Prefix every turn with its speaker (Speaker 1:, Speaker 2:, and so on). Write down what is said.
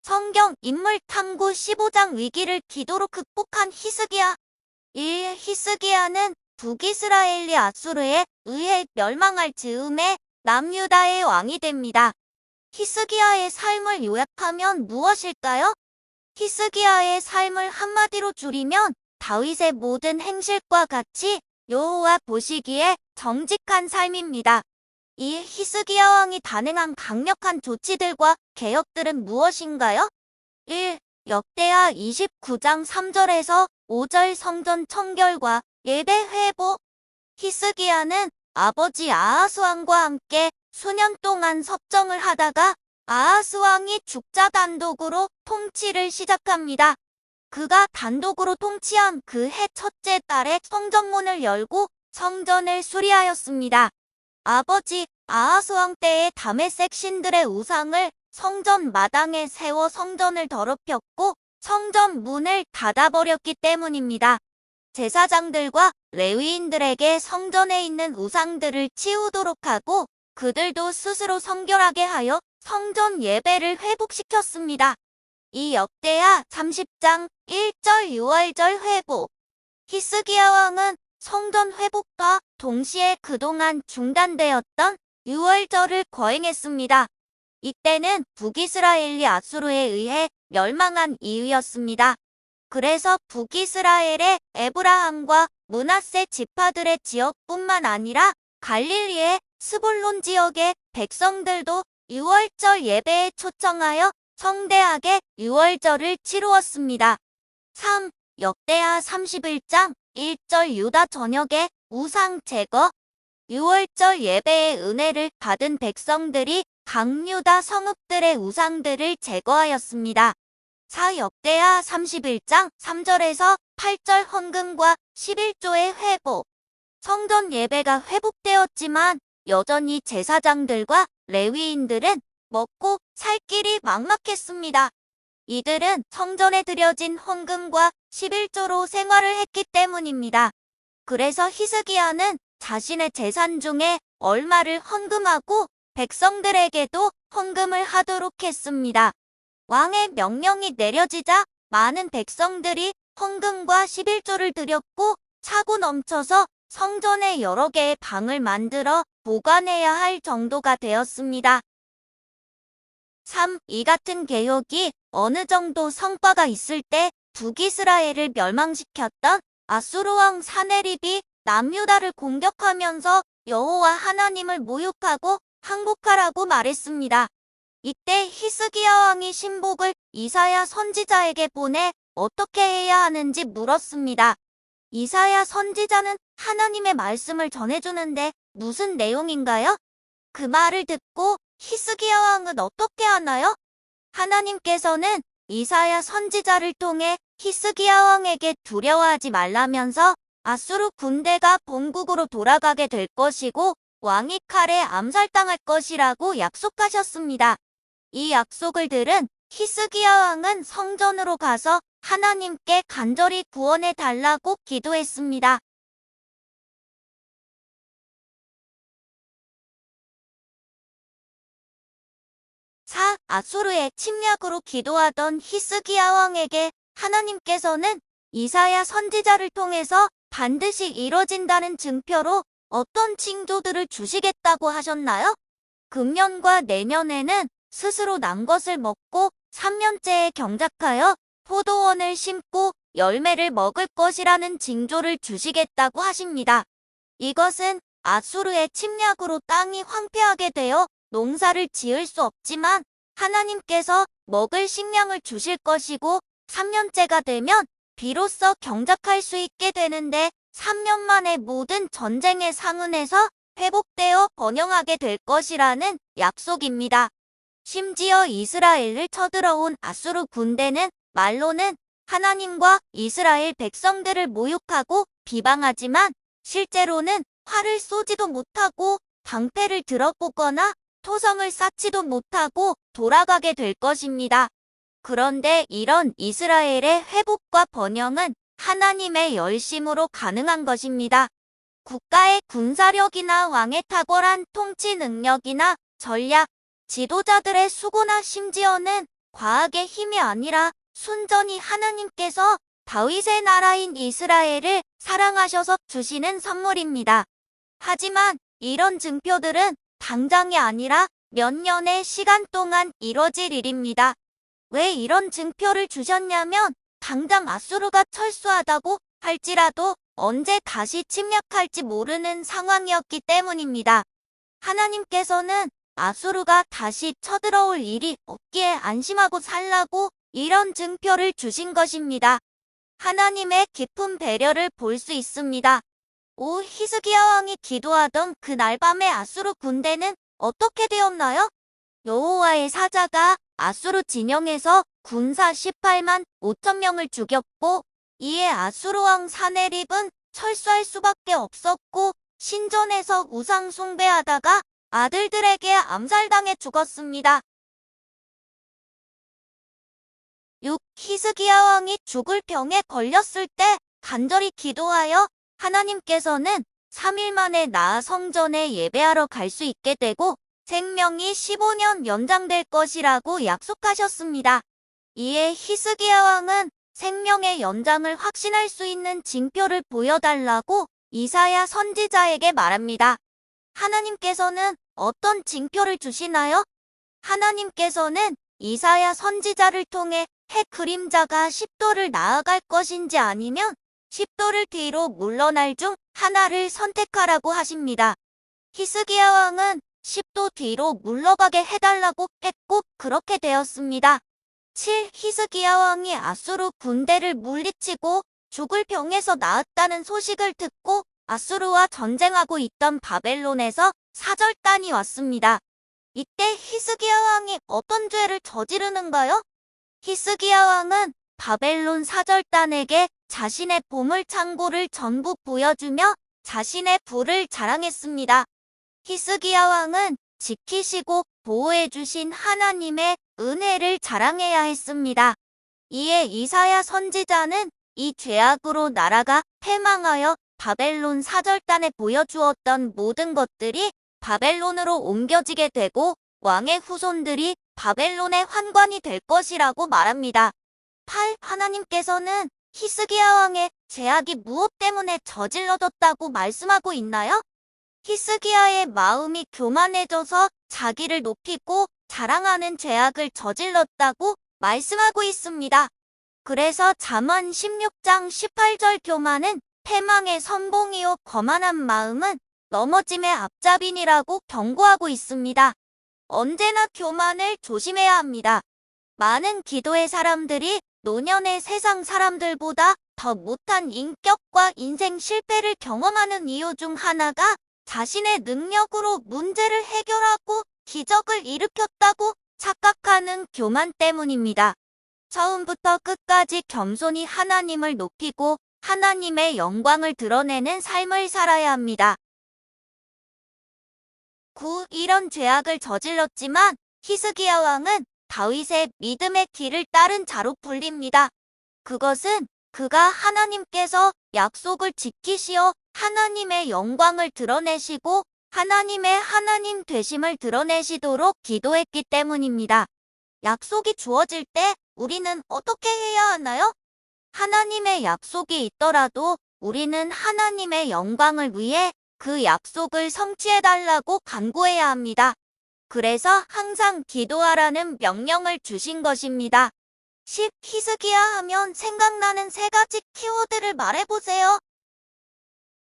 Speaker 1: 성경 인물 탐구 15장 위기를 기도로 극복한 히스기야. 1. 히스기야는 북이스라엘이 아수르에 의해 멸망할 즈음에 남유다의 왕이 됩니다. 히스기야의 삶을 요약하면 무엇일까요? 히스기야의 삶을 한마디로 줄이면 다윗의 모든 행실과 같이 여호와 보시기에 정직한 삶입니다. 이 히스기야 왕이 단행한 강력한 조치들과 개혁들은 무엇인가요? 1. 역대하 29장 3절에서 5절 성전 청결과 예배 회복. 히스기야는 아버지 아하스 왕과 함께 수년 동안 섭정을 하다가 아하스 왕이 죽자 단독으로 통치를 시작합니다. 그가 단독으로 통치한 그 해 첫째 달에 성전문을 열고 성전을 수리하였습니다. 아버지 아하스 왕 때의 다메섹 신들의 우상을 성전 마당에 세워 성전을 더럽혔고 성전 문을 닫아버렸기 때문입니다. 제사장들과 레위인들에게 성전에 있는 우상들을 치우도록 하고 그들도 스스로 성결하게 하여 성전 예배를 회복시켰습니다. 이 역대하 30장 1절 6월절 회복. 히스기야 왕은 성전 회복과 동시에 그동안 중단되었던 6월절을 거행했습니다. 이때는 북이스라엘이 아수르에 의해 멸망한 이유였습니다. 그래서 북이스라엘의 에브라함과 므낫세 지파들의 지역뿐만 아니라 갈릴리의 스불론 지역의 백성들도 6월절 예배에 초청하여 성대하게 6월절을 치루었습니다. 3. 역대하 31장 1절 유다 전역의 우상 제거. 6월절 예배의 은혜를 받은 백성들이 강유다 성읍들의 우상들을 제거하였습니다. 4. 역대하 31장 3절에서 8절 헌금과 11조의 회복. 성전 예배가 회복되었지만 여전히 제사장들과 레위인들은 먹고 살 길이 막막했습니다. 이들은 성전에 드려진 헌금과 11조로 생활을 했기 때문입니다. 그래서 히스기야는 자신의 재산 중에 얼마를 헌금하고 백성들에게도 헌금을 하도록 했습니다. 왕의 명령이 내려지자 많은 백성들이 헌금과 11조를 드렸고 차고 넘쳐서 성전에 여러 개의 방을 만들어 보관해야 할 정도가 되었습니다. 3. 이 같은 개혁이 어느 정도 성과가 있을 때 북이스라엘을 멸망시켰던 아수르 왕 사네립이 남유다를 공격하면서 여호와 하나님을 모욕하고 항복하라고 말했습니다. 이때 히스기야 왕이 신복을 이사야 선지자에게 보내 어떻게 해야 하는지 물었습니다. 이사야 선지자는 하나님의 말씀을 전해주는데 무슨 내용인가요? 그 말을 듣고 히스기야 왕은 어떻게 하나요? 하나님께서는 이사야 선지자를 통해 히스기야 왕에게 두려워하지 말라면서 아수르 군대가 본국으로 돌아가게 될 것이고 왕이 칼에 암살당할 것이라고 약속하셨습니다. 이 약속을 들은 히스기야 왕은 성전으로 가서 하나님께 간절히 구원해 달라고 기도했습니다. 4. 아수르의 침략으로 기도하던 히스기야 왕에게 하나님께서는 이사야 선지자를 통해서 반드시 이뤄진다는 증표로 어떤 징조들을 주시겠다고 하셨나요? 금년과 내년에는 스스로 난 것을 먹고 3년째에 경작하여 포도원을 심고 열매를 먹을 것이라는 징조를 주시겠다고 하십니다. 이것은 아수르의 침략으로 땅이 황폐하게 되어 농사를 지을 수 없지만 하나님께서 먹을 식량을 주실 것이고 3년째가 되면 비로소 경작할 수 있게 되는데 3년 만에 모든 전쟁의 상흔에서 회복되어 번영하게 될 것이라는 약속입니다. 심지어 이스라엘을 쳐들어온 아수르 군대는 말로는 하나님과 이스라엘 백성들을 모욕하고 비방하지만 실제로는 활을 쏘지도 못하고 방패를 들어보거나 토성을 쌓지도 못하고 돌아가게 될 것입니다. 그런데 이런 이스라엘의 회복과 번영은 하나님의 열심으로 가능한 것입니다. 국가의 군사력이나 왕의 탁월한 통치 능력이나 전략, 지도자들의 수고나 심지어는 과학의 힘이 아니라 순전히 하나님께서 다윗의 나라인 이스라엘을 사랑하셔서 주시는 선물입니다. 하지만 이런 증표들은 당장이 아니라 몇 년의 시간 동안 이뤄질 일입니다. 왜 이런 증표를 주셨냐면 당장 아수르가 철수하다고 할지라도 언제 다시 침략할지 모르는 상황이었기 때문입니다. 하나님께서는 아수르가 다시 쳐들어올 일이 없기에 안심하고 살라고 이런 증표를 주신 것입니다. 하나님의 깊은 배려를 볼 수 있습니다. 히스기야 왕이 기도하던 그날 밤에 아수르 군대는 어떻게 되었나요? 여호와의 사자가 아수르 진영에서 군사 18만 5천 명을 죽였고 이에 아수르 왕 사네립은 철수할 수밖에 없었고 신전에서 우상 숭배하다가 아들들에게 암살당해 죽었습니다. 6. 히스기야 왕이 죽을 병에 걸렸을 때 간절히 기도하여 하나님께서는 3일 만에 나아 성전에 예배하러 갈 수 있게 되고 생명이 15년 연장될 것이라고 약속하셨습니다. 이에 히스기야 왕은 생명의 연장을 확신할 수 있는 징표를 보여달라고 이사야 선지자에게 말합니다. 하나님께서는 어떤 징표를 주시나요? 하나님께서는 이사야 선지자를 통해 해 그림자가 10도를 나아갈 것인지 아니면 10도를 뒤로 물러날 중 하나를 선택하라고 하십니다. 히스기야 왕은 10도 뒤로 물러가게 해달라고 했고 그렇게 되었습니다. 7. 히스기야 왕이 아수르 군대를 물리치고 죽을 병에서 나았다는 소식을 듣고 아수르와 전쟁하고 있던 바벨론에서 사절단이 왔습니다. 이때 히스기야 왕이 어떤 죄를 저지르는가요? 히스기야 왕은 바벨론 사절단에게 자신의 보물 창고를 전부 보여주며 자신의 부를 자랑했습니다. 히스기야 왕은 지키시고 보호해주신 하나님의 은혜를 자랑해야 했습니다. 이에 이사야 선지자는 이 죄악으로 나라가 패망하여 바벨론 사절단에 보여주었던 모든 것들이 바벨론으로 옮겨지게 되고 왕의 후손들이 바벨론의 환관이 될 것이라고 말합니다. 8. 하나님께서는 히스기야 왕의 죄악이 무엇 때문에 저질러졌다고 말씀하고 있나요? 히스기야의 마음이 교만해져서 자기를 높이고 자랑하는 죄악을 저질렀다고 말씀하고 있습니다. 그래서 잠언 16장 18절 교만은 패망의 선봉이요 거만한 마음은 넘어짐의 앞잡이니라고 경고하고 있습니다. 언제나 교만을 조심해야 합니다. 많은 기도의 사람들이 노년의 세상 사람들보다 더 못한 인격과 인생 실패를 경험하는 이유 중 하나가 자신의 능력으로 문제를 해결하고 기적을 일으켰다고 착각하는 교만 때문입니다. 처음부터 끝까지 겸손히 하나님을 높이고 하나님의 영광을 드러내는 삶을 살아야 합니다. 9. 이런 죄악을 저질렀지만 히스기야 왕은 다윗의 믿음의 길을 따른 자로 불립니다. 그것은 그가 하나님께서 약속을 지키시어 하나님의 영광을 드러내시고 하나님의 하나님 되심을 드러내시도록 기도했기 때문입니다. 약속이 주어질 때 우리는 어떻게 해야 하나요? 하나님의 약속이 있더라도 우리는 하나님의 영광을 위해 그 약속을 성취해달라고 간구해야 합니다. 그래서 항상 기도하라는 명령을 주신 것입니다. 10. 히스기야 하면 생각나는 3가지 키워드를 말해보세요.